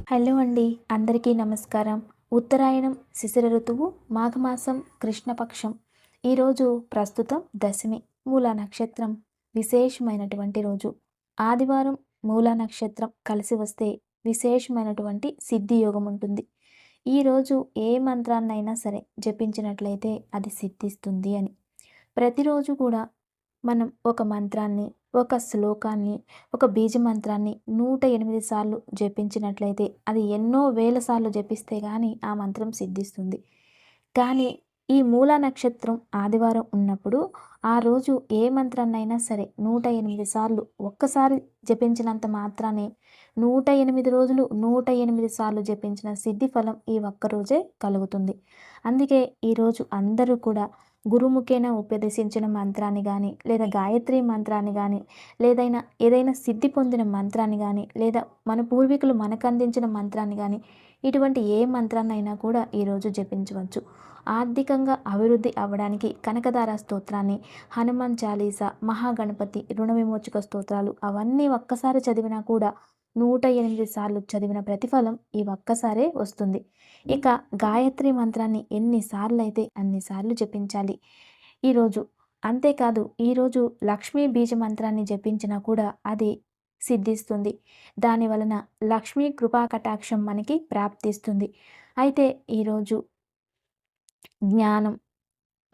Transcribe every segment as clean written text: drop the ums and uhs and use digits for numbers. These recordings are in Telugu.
హలో అండి, అందరికీ నమస్కారం. ఉత్తరాయణం శిశిర ఋతువు, మాఘమాసం కృష్ణపక్షం. ఈరోజు ప్రస్తుతం దశమి, మూలా నక్షత్రం విశేషమైనటువంటి రోజు. ఆదివారం మూలా నక్షత్రం కలిసి వస్తే విశేషమైనటువంటి సిద్ధి యోగం ఉంటుంది. ఈరోజు ఏ మంత్రాన్నైనా సరే జపించినట్లయితే అది సిద్ధిస్తుంది అని. ప్రతిరోజు కూడా మనం ఒక మంత్రాన్ని, ఒక శ్లోకాన్ని, ఒక బీజ మంత్రాన్ని 108 సార్లు జపించినట్లయితే అది ఎన్నో వేల సార్లు జపిస్తే కానీ ఆ మంత్రం సిద్ధిస్తుంది. కానీ ఈ మూలా నక్షత్రం ఆదివారం ఉన్నప్పుడు ఆ రోజు ఏ మంత్రాన్నైనా సరే 108 సార్లు ఒక్కసారి జపించినంత మాత్రానే 108 రోజులు 108 సార్లు జపించిన సిద్ధి ఫలం ఈ ఒక్కరోజే కలుగుతుంది. అందుకే ఈరోజు అందరూ కూడా గురుముఖేన ఉపదేశించిన మంత్రాన్ని కానీ, లేదా గాయత్రి మంత్రాన్ని కానీ, ఏదైనా సిద్ధి పొందిన మంత్రాన్ని కానీ, లేదా మన పూర్వీకులు మనకు అందించిన మంత్రాన్ని కానీ, ఇటువంటి ఏ మంత్రాన్నైనా కూడా ఈరోజు జపించవచ్చు. ఆర్థికంగా అభివృద్ధి అవ్వడానికి కనకదార స్తోత్రాన్ని, హనుమాన్ చాలీసా, మహాగణపతి, రుణ విమోచక స్తోత్రాలు అవన్నీ ఒక్కసారి చదివినా కూడా 108 సార్లు చదివిన ప్రతిఫలం ఈ ఒక్కసారే వస్తుంది. ఇక గాయత్రి మంత్రాన్ని ఎన్నిసార్లు అయితే అన్నిసార్లు జపించాలి ఈరోజు. అంతేకాదు ఈరోజు లక్ష్మీ బీజ మంత్రాన్ని జపించినా కూడా అది సిద్ధిస్తుంది. దాని వలన లక్ష్మీ కృపా కటాక్షం మనకి ప్రాప్తిస్తుంది. అయితే ఈరోజు జ్ఞానం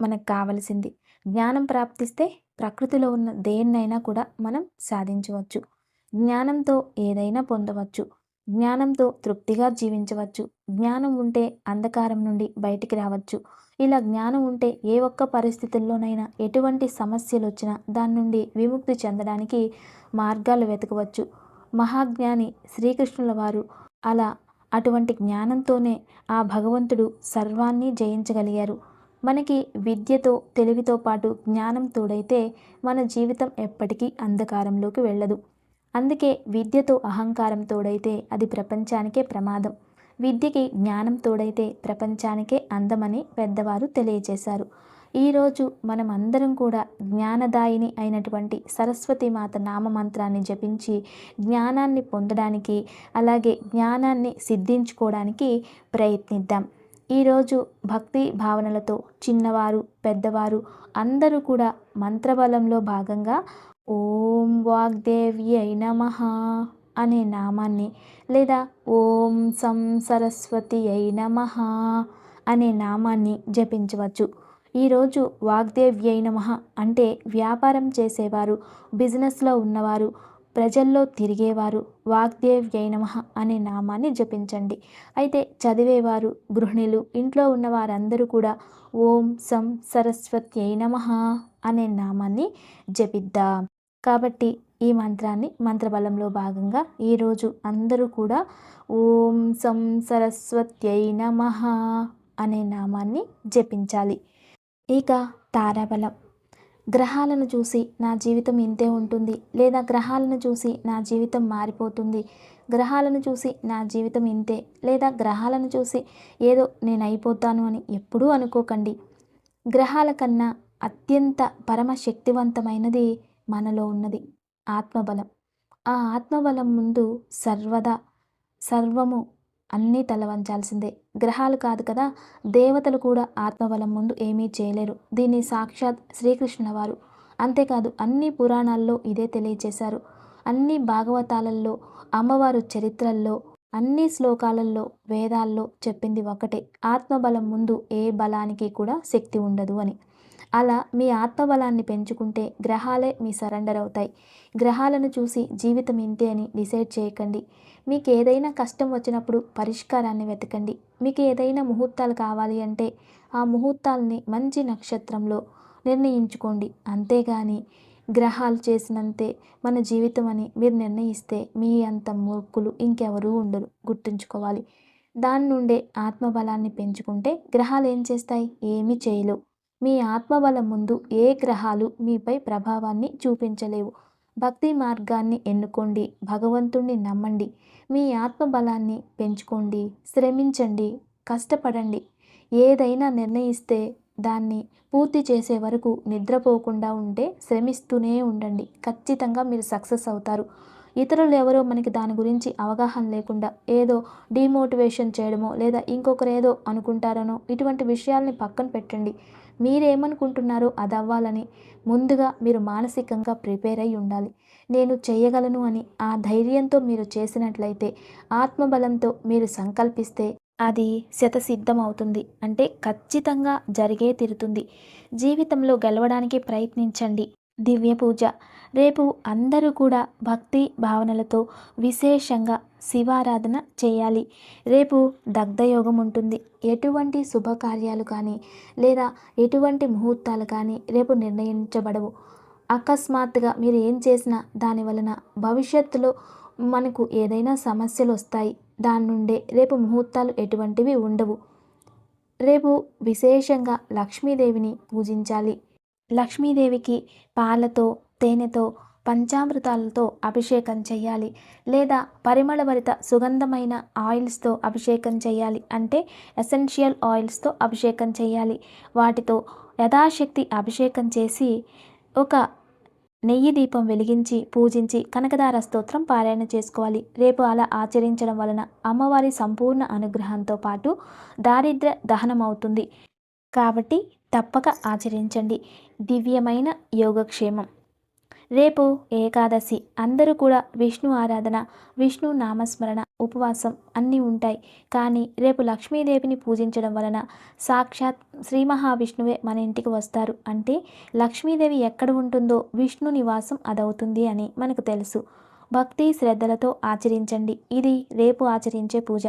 మనకు కావలసింది. జ్ఞానం ప్రాప్తిస్తే ప్రకృతిలో ఉన్న దేన్నైనా కూడా మనం సాధించవచ్చు. జ్ఞానంతో ఏదైనా పొందవచ్చు. జ్ఞానంతో తృప్తిగా జీవించవచ్చు. జ్ఞానం ఉంటే అంధకారం నుండి బయటికి రావచ్చు. ఇలా జ్ఞానం ఉంటే ఏ ఒక్క పరిస్థితుల్లోనైనా ఎటువంటి సమస్యలు వచ్చినా దాని నుండి విముక్తి చెందడానికి మార్గాలు వెతకవచ్చు. మహాజ్ఞాని శ్రీకృష్ణుల వారు అటువంటి జ్ఞానంతోనే ఆ భగవంతుడు సర్వాన్ని జయించగలిగారు. మనకి విద్యతో తెలివితో పాటు జ్ఞానం తోడైతే మన జీవితం ఎప్పటికీ అంధకారంలోకి వెళ్ళదు. అందుకే విద్యతో అహంకారం తోడైతే అది ప్రపంచానికే ప్రమాదం. విద్యకి జ్ఞానం తోడైతే ప్రపంచానికే అందమని పెద్దవారు తెలియజేశారు. ఈరోజు మనం అందరం కూడా జ్ఞానదాయిని అయినటువంటి సరస్వతీమాత నామమంత్రాన్ని జపించి జ్ఞానాన్ని పొందడానికి, అలాగే జ్ఞానాన్ని సిద్ధించుకోవడానికి ప్రయత్నిద్దాం. ఈరోజు భక్తి భావనలతో చిన్నవారు పెద్దవారు అందరూ కూడా మంత్రబలంలో భాగంగా ఓం వాగ్దేవ్యై నమః అనే నామాన్ని, లేదా ఓం సం సరస్వతీయై నమః అనే నామాన్ని జపించవచ్చు. ఈరోజు వాగ్దేవ్యై నమః అంటే వ్యాపారం చేసేవారు, బిజినెస్లో ఉన్నవారు, ప్రజల్లో తిరిగేవారు వాగ్దేవ్యై నమః అనే నామాన్ని జపించండి. అయితే చదివేవారు, గృహిణులు, ఇంట్లో ఉన్న వారందరూ కూడా ఓం సం సరస్వత్యై నమః అనే నామాన్ని జపిద్దాం. కాబట్టి ఈ మంత్రాన్ని మంత్రబలంలో భాగంగా ఈరోజు అందరూ కూడా ఓం సం సరస్వత్యై నమః అనే నామాన్ని జపించాలి. ఇక తారాబలం. గ్రహాలను చూసి నా జీవితం ఇంతే ఉంటుంది, లేదా గ్రహాలను చూసి నా జీవితం మారిపోతుంది, గ్రహాలను చూసి నా జీవితం ఇంతే, లేదా గ్రహాలను చూసి ఏదో నేను అయిపోతాను అని ఎప్పుడూ అనుకోకండి. గ్రహాల కన్నా అత్యంత పరమశక్తివంతమైనది మనలో ఉన్నది ఆత్మబలం. ఆ ఆత్మబలం ముందు సర్వము అన్నీ తలవంచాల్సిందే. గ్రహాలు కాదు కదా, దేవతలు కూడా ఆత్మబలం ముందు ఏమీ చేయలేరు. దీన్ని సాక్షాత్ శ్రీకృష్ణుల వారు, అంతేకాదు అన్ని పురాణాల్లో ఇదే తెలియజేశారు. అన్ని భాగవతాలలో, అమ్మవారు చరిత్రల్లో, అన్ని శ్లోకాలలో, వేదాల్లో చెప్పింది ఒకటే, ఆత్మబలం ముందు ఏ బలానికి కూడా శక్తి ఉండదు అని. అలా మీ ఆత్మబలాన్ని పెంచుకుంటే గ్రహాలే మీ సరెండర్ అవుతాయి. గ్రహాలను చూసి జీవితం ఇంతే అని డిసైడ్ చేయకండి. మీకు ఏదైనా కష్టం వచ్చినప్పుడు పరిష్కారాన్ని వెతకండి. మీకు ఏదైనా ముహూర్తాలు కావాలి అంటే ఆ ముహూర్తాలని మంచి నక్షత్రంలో నిర్ణయించుకోండి. అంతేగాని గ్రహాలు చేసినంతే మన జీవితం అని మీరు నిర్ణయిస్తే మీ అంత మూర్ఖులు ఇంకెవరూ ఉండరు, గుర్తుంచుకోవాలి. దాని నుండే ఆత్మబలాన్ని పెంచుకుంటే గ్రహాలు ఏం చేస్తాయి? ఏమీ చేయలేవు. మీ ఆత్మబలం ముందు ఏ గ్రహాలు మీపై ప్రభావాన్ని చూపించలేవు. భక్తి మార్గాన్ని ఎన్నుకోండి, భగవంతుణ్ణి నమ్మండి, మీ ఆత్మబలాన్ని పెంచుకోండి, శ్రమించండి, కష్టపడండి. ఏదైనా నిర్ణయిస్తే దాన్ని పూర్తి చేసే వరకు నిద్రపోకుండా ఉంటే శ్రమిస్తూనే ఉండండి. ఖచ్చితంగా మీరు సక్సెస్ అవుతారు. ఇతరులు ఎవరో మనకి దాని గురించి అవగాహన లేకుండా ఏదో డీమోటివేషన్ చేయడమో లేదా ఇంకొకరు ఏదో అనుకుంటారనో ఇటువంటి విషయాల్ని పక్కన పెట్టండి. మీరేమనుకుంటున్నారో అది అవ్వాలని ముందుగా మీరు మానసికంగా ప్రిపేర్ అయి ఉండాలి. నేను చేయగలను అని ఆ ధైర్యంతో మీరు చేసినట్లయితే, ఆత్మబలంతో మీరు సంకల్పిస్తే అది శతసిద్ధమవుతుంది. అంటే ఖచ్చితంగా జరిగే తీరుతుంది. జీవితంలో గెలవడానికి ప్రయత్నించండి. దివ్య పూజ. రేపు అందరూ కూడా భక్తి భావనలతో విశేషంగా శివారాధన చేయాలి. రేపు దగ్ధయోగం ఉంటుంది. ఎటువంటి శుభకార్యాలు కానీ లేదా ఎటువంటి ముహూర్తాలు కానీ రేపు నిర్ణయించబడవు. అకస్మాత్తుగా మీరు ఏం చేసినా దాని వలన భవిష్యత్తులో మనకు ఏదైనా సమస్యలు వస్తాయి. దాని నుండే రేపు ముహూర్తాలు ఎటువంటివి ఉండవు. రేపు విశేషంగా లక్ష్మీదేవిని పూజించాలి. లక్ష్మీదేవికి పాలతో, తేనెతో, పంచామృతాలతో అభిషేకం చేయాలి. లేదా పరిమళభరిత సుగంధమైన ఆయిల్స్తో అభిషేకం చేయాలి. అంటే ఎసెన్షియల్ ఆయిల్స్తో అభిషేకం చేయాలి. వాటితో యథాశక్తి అభిషేకం చేసి ఒక నెయ్యి దీపం వెలిగించి పూజించి కనకదార స్తోత్రం పారాయణ చేసుకోవాలి. రేపు అలా ఆచరించడం వలన అమ్మవారి సంపూర్ణ అనుగ్రహంతో పాటు దారిద్ర్య దహనం అవుతుంది. కాబట్టి తప్పక ఆచరించండి. దివ్యమైన యోగక్షేమం. రేపు ఏకాదశి. అందరూ కూడా విష్ణు ఆరాధన, విష్ణు నామస్మరణ, ఉపవాసం అన్నీ ఉంటాయి. కానీ రేపు లక్ష్మీదేవిని పూజించడం వలన సాక్షాత్ శ్రీ మహావిష్ణువే మన ఇంటికి వస్తారు. అంటే లక్ష్మీదేవి ఎక్కడ ఉంటుందో విష్ణు నివాసం అదవుతుంది అని మనకు తెలుసు. భక్తి శ్రద్ధలతో ఆచరించండి. ఇది రేపు ఆచరించే పూజ.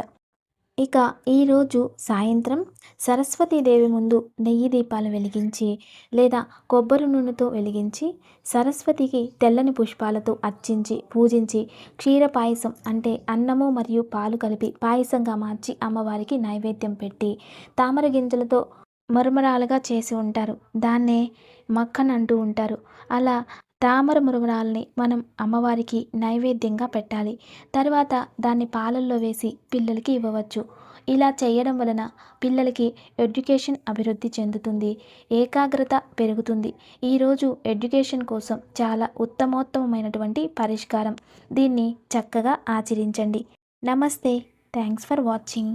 ఇక ఈరోజు సాయంత్రం సరస్వతీదేవి ముందు నెయ్యి దీపాలు వెలిగించి లేదా కొబ్బరి నూనెతో వెలిగించి సరస్వతికి తెల్లని పుష్పాలతో అర్చించి పూజించి క్షీర పాయసం అంటే అన్నము మరియు పాలు కలిపి పాయసంగా మార్చి అమ్మవారికి నైవేద్యం పెట్టి తామర గింజలతో మరుమరాలుగా చేసి ఉంటారు. దాన్నే మక్కన్ అంటూ ఉంటారు. అలా తామర మురుగురాలని మనం అమ్మవారికి నైవేద్యంగా పెట్టాలి. తర్వాత దాన్ని పాలల్లో వేసి పిల్లలకి ఇవ్వవచ్చు. ఇలా చేయడం వలన పిల్లలకి ఎడ్యుకేషన్ అభివృద్ధి చెందుతుంది, ఏకాగ్రత పెరుగుతుంది. ఈరోజు ఎడ్యుకేషన్ కోసం చాలా ఉత్తమోత్తమైనటువంటి పరిష్కారం. దీన్ని చక్కగా ఆచరించండి. నమస్తే. Thanks for watching.